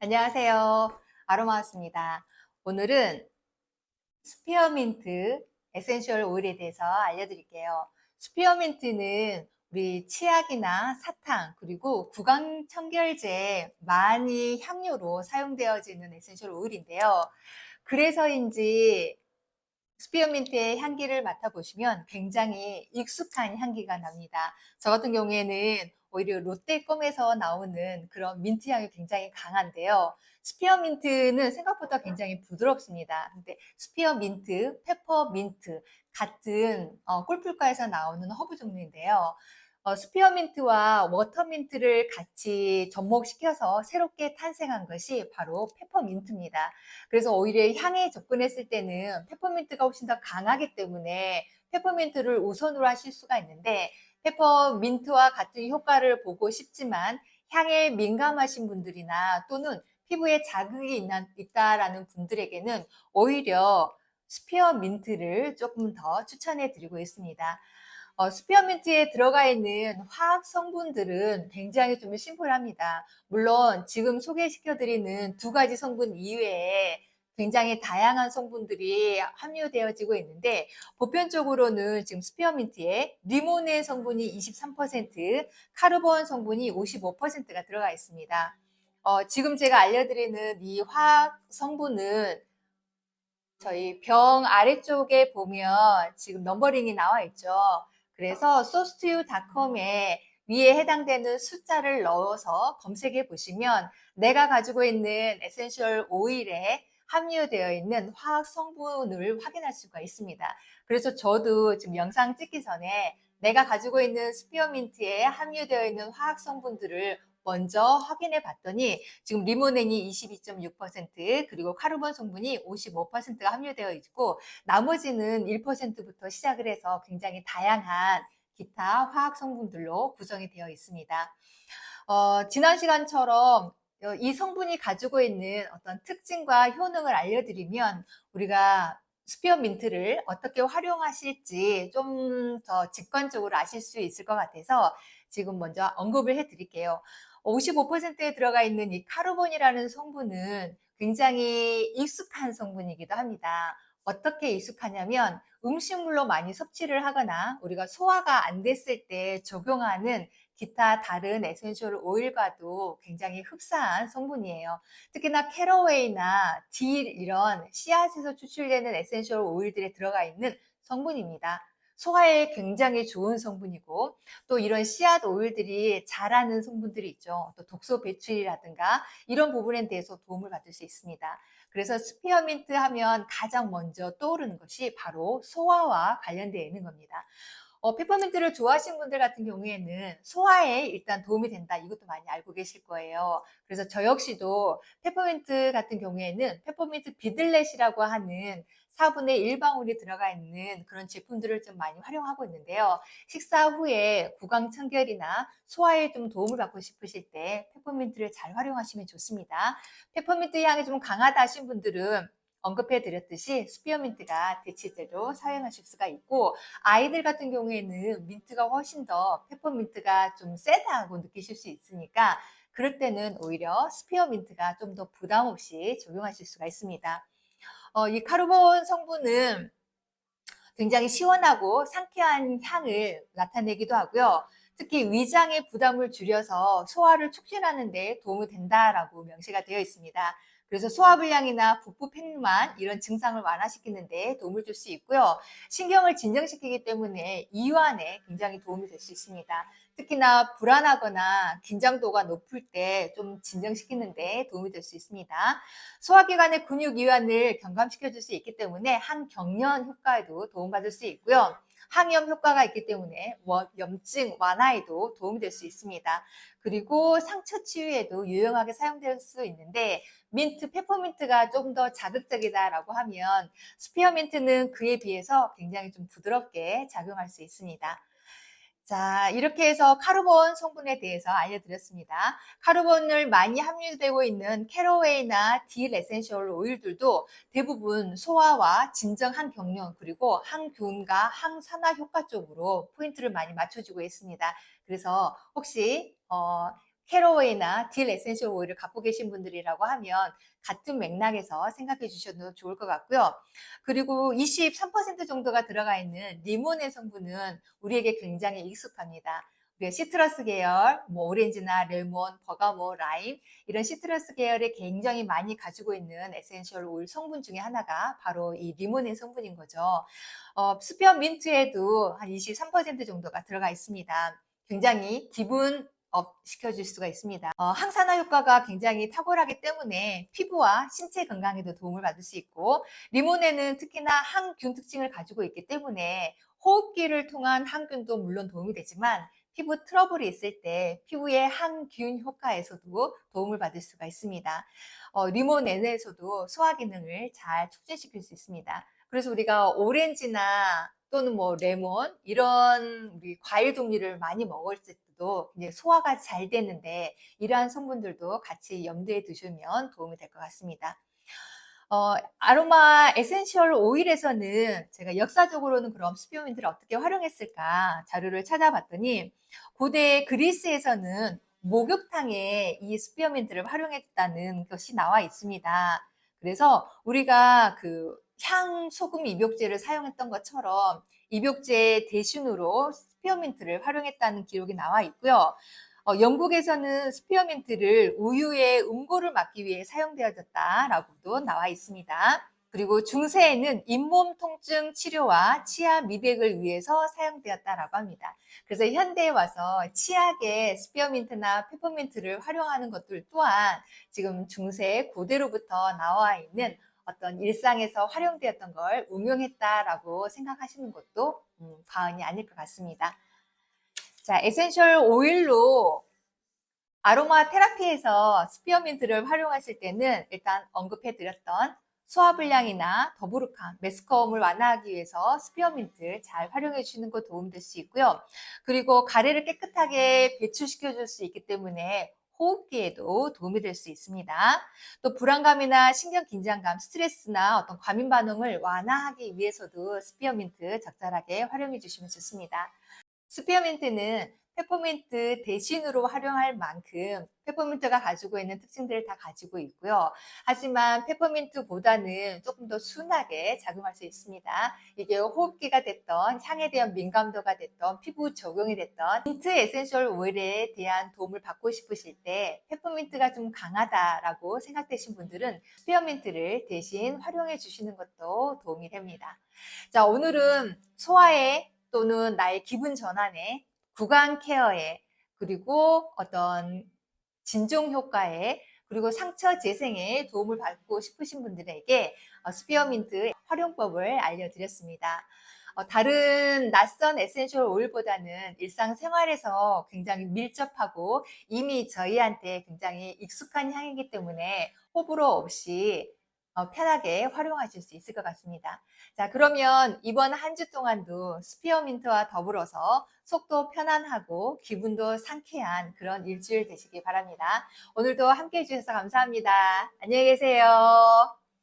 안녕하세요. 아로마하우스입니다. 오늘은 스피어민트 에센셜 오일에 대해서 알려드릴게요. 스피어민트는 우리 치약이나 사탕 그리고 구강청결제에 많이 향료로 사용되어지는 에센셜 오일인데요. 그래서인지 스피어민트의 향기를 맡아보시면 굉장히 익숙한 향기가 납니다. 저 같은 경우에는 오히려 롯데껌에서 나오는 그런 민트 향이 굉장히 강한데요. 스피어민트는 생각보다 굉장히 부드럽습니다. 근데 스피어민트, 페퍼민트 같은 꿀풀과에서 나오는 허브 종류인데요. 스피어민트와 워터민트를 같이 접목시켜서 새롭게 탄생한 것이 바로 페퍼민트입니다. 그래서 오히려 향에 접근했을 때는 페퍼민트가 훨씬 더 강하기 때문에 페퍼민트를 우선으로 하실 수가 있는데, 페퍼민트와 같은 효과를 보고 싶지만 향에 민감하신 분들이나 또는 피부에 자극이 있다라는 분들에게는 오히려 스피어민트를 조금 더 추천해 드리고 있습니다. 스피어민트에 들어가 있는 화학 성분들은 굉장히 좀 심플합니다. 물론 지금 소개시켜드리는 두 가지 성분 이외에 굉장히 다양한 성분들이 함유되어지고 있는데, 보편적으로는 지금 스피어민트에 리모네 성분이 23%, 카르본 성분이 55%가 들어가 있습니다. 지금 제가 알려드리는 이 화학 성분은 저희 병 아래쪽에 보면 지금 넘버링이 나와 있죠. 그래서 sourceto.com에 위에 해당되는 숫자를 넣어서 검색해 보시면 내가 가지고 있는 에센셜 오일에 함유되어 있는 화학 성분을 확인할 수가 있습니다. 그래서 저도 지금 영상 찍기 전에 내가 가지고 있는 스피어민트에 함유되어 있는 화학 성분들을 먼저 확인해 봤더니 지금 리모넨이 22.6%, 그리고 카르본 성분이 55%가 함유되어 있고, 나머지는 1%부터 시작을 해서 굉장히 다양한 기타 화학 성분들로 구성이 되어 있습니다. 지난 시간처럼 이 성분이 가지고 있는 어떤 특징과 효능을 알려드리면 우리가 스피어민트를 어떻게 활용하실지 좀 더 직관적으로 아실 수 있을 것 같아서 지금 먼저 언급을 해드릴게요. 55%에 들어가 있는 이 카르본이라는 성분은 굉장히 익숙한 성분이기도 합니다. 어떻게 익숙하냐면 음식물로 많이 섭취를 하거나 우리가 소화가 안 됐을 때 적용하는 기타 다른 에센셜 오일과도 굉장히 흡사한 성분이에요. 특히나 캐러웨이나 딜 이런 씨앗에서 추출되는 에센셜 오일들에 들어가 있는 성분입니다. 소화에 굉장히 좋은 성분이고, 또 이런 씨앗 오일들이 자라는 성분들이 있죠. 또 독소 배출이라든가 이런 부분에 대해서 도움을 받을 수 있습니다. 그래서 스피어민트 하면 가장 먼저 떠오르는 것이 바로 소화와 관련되어 있는 겁니다. 페퍼민트를 좋아하시는 분들 같은 경우에는 소화에 일단 도움이 된다. 이것도 많이 알고 계실 거예요. 그래서 저 역시도 페퍼민트 같은 경우에는 페퍼민트 비들렛이라고 하는 4분의 1방울이 들어가 있는 그런 제품들을 좀 많이 활용하고 있는데요. 식사 후에 구강 청결이나 소화에 좀 도움을 받고 싶으실 때 페퍼민트를 잘 활용하시면 좋습니다. 페퍼민트 향이 좀 강하다 하신 분들은 언급해 드렸듯이 스피어민트가 대체제로 사용하실 수가 있고, 아이들 같은 경우에는 민트가 훨씬 더 페퍼민트가 좀 세다고 느끼실 수 있으니까 그럴 때는 오히려 스피어민트가 좀 더 부담 없이 적용하실 수가 있습니다. 이 카르본 성분은 굉장히 시원하고 상쾌한 향을 나타내기도 하고요. 특히 위장의 부담을 줄여서 소화를 촉진하는 데 도움이 된다라고 명시가 되어 있습니다. 그래서 소화불량이나 북부 팽만 이런 증상을 완화시키는 데 도움을 줄 수 있고요. 신경을 진정시키기 때문에 이완에 굉장히 도움이 될 수 있습니다. 특히나 불안하거나 긴장도가 높을 때 좀 진정시키는 데 도움이 될 수 있습니다. 소화기관의 근육 이완을 경감시켜 줄 수 있기 때문에 항경련 효과에도 도움받을 수 있고요. 항염 효과가 있기 때문에 염증 완화에도 도움이 될 수 있습니다. 그리고 상처 치유에도 유용하게 사용될 수 있는데, 민트, 페퍼민트가 조금 더 자극적이다라고 하면 스피어민트는 그에 비해서 굉장히 좀 부드럽게 작용할 수 있습니다. 자, 이렇게 해서 카르본 성분에 대해서 알려드렸습니다. 카르본을 많이 함유되고 있는 캐러웨이나 딜 에센셜 오일들도 대부분 소화와 진정 항경련 그리고 항균과 항산화 효과 쪽으로 포인트를 많이 맞춰주고 있습니다. 그래서 혹시 캐러웨이나 딜 에센셜 오일을 갖고 계신 분들이라고 하면 같은 맥락에서 생각해 주셔도 좋을 것 같고요. 그리고 23% 정도가 들어가 있는 리몬의 성분은 우리에게 굉장히 익숙합니다. 우리가 시트러스 계열, 뭐 오렌지나 레몬, 버가모, 라임 이런 시트러스 계열에 굉장히 많이 가지고 있는 에센셜 오일 성분 중에 하나가 바로 이 리몬의 성분인 거죠. 스피어민트에도 한 23% 정도가 들어가 있습니다. 굉장히 기분 업 시켜줄 수가 있습니다. 항산화 효과가 굉장히 탁월하기 때문에 피부와 신체 건강에도 도움을 받을 수 있고, 리몬에는 특히나 항균 특징을 가지고 있기 때문에 호흡기를 통한 항균도 물론 도움이 되지만 피부 트러블이 있을 때 피부의 항균 효과에서도 도움을 받을 수가 있습니다. 리몬 내에서도 소화 기능을 잘 촉진시킬 수 있습니다. 그래서 우리가 오렌지나 또는 뭐 레몬 이런 우리 과일 종류를 많이 먹을 때도 이제 소화가 잘 되는데 이러한 성분들도 같이 염두에 두시면 도움이 될 것 같습니다. 아로마 에센셜 오일에서는 제가 역사적으로는 그럼 스피어민트를 어떻게 활용했을까 자료를 찾아봤더니 고대 그리스에서는 목욕탕에 이 스피어민트를 활용했다는 것이 나와 있습니다. 그래서 우리가 그 향소금 입욕제를 사용했던 것처럼 입욕제 대신으로 스피어민트를 활용했다는 기록이 나와 있고요. 영국에서는 스피어민트를 우유의 음고를 막기 위해 사용되어졌다라고도 나와 있습니다. 그리고 중세에는 잇몸 통증 치료와 치아 미백을 위해서 사용되었다라고 합니다. 그래서 현대에 와서 치약에 스피어민트나 페퍼민트를 활용하는 것들 또한 지금 중세 고대로부터 나와 있는 어떤 일상에서 활용되었던 걸 응용했다라고 생각하시는 것도 과언이 아닐 것 같습니다. 자, 에센셜 오일로 아로마 테라피에서 스피어민트를 활용하실 때는 일단 언급해드렸던 소화불량이나 더부룩함, 메스꺼움을 완화하기 위해서 스피어민트 잘 활용해 주시는 거 도움될 수 있고요. 그리고 가래를 깨끗하게 배출시켜 줄 수 있기 때문에 호흡기에도 도움이 될 수 있습니다. 또 불안감이나 신경 긴장감, 스트레스나 어떤 과민 반응을 완화하기 위해서도 스피어민트 적절하게 활용해 주시면 좋습니다. 스피어민트는 페퍼민트 대신으로 활용할 만큼 페퍼민트가 가지고 있는 특징들을 다 가지고 있고요. 하지만 페퍼민트보다는 조금 더 순하게 작용할 수 있습니다. 이게 호흡기가 됐던 향에 대한 민감도가 됐던 피부 적용이 됐던 민트 에센셜 오일에 대한 도움을 받고 싶으실 때 페퍼민트가 좀 강하다라고 생각되신 분들은 스피어민트를 대신 활용해 주시는 것도 도움이 됩니다. 자, 오늘은 소화에 또는 나의 기분 전환에, 구강 케어에, 그리고 어떤 진정 효과에, 그리고 상처 재생에 도움을 받고 싶으신 분들에게 스피어민트 활용법을 알려드렸습니다. 다른 낯선 에센셜 오일보다는 일상생활에서 굉장히 밀접하고 이미 저희한테 굉장히 익숙한 향이기 때문에 호불호 없이 편하게 활용하실 수 있을 것 같습니다. 자, 그러면 이번 한 주 동안도 스피어민트와 더불어서 속도 편안하고 기분도 상쾌한 그런 일주일 되시기 바랍니다. 오늘도 함께 해주셔서 감사합니다. 안녕히 계세요.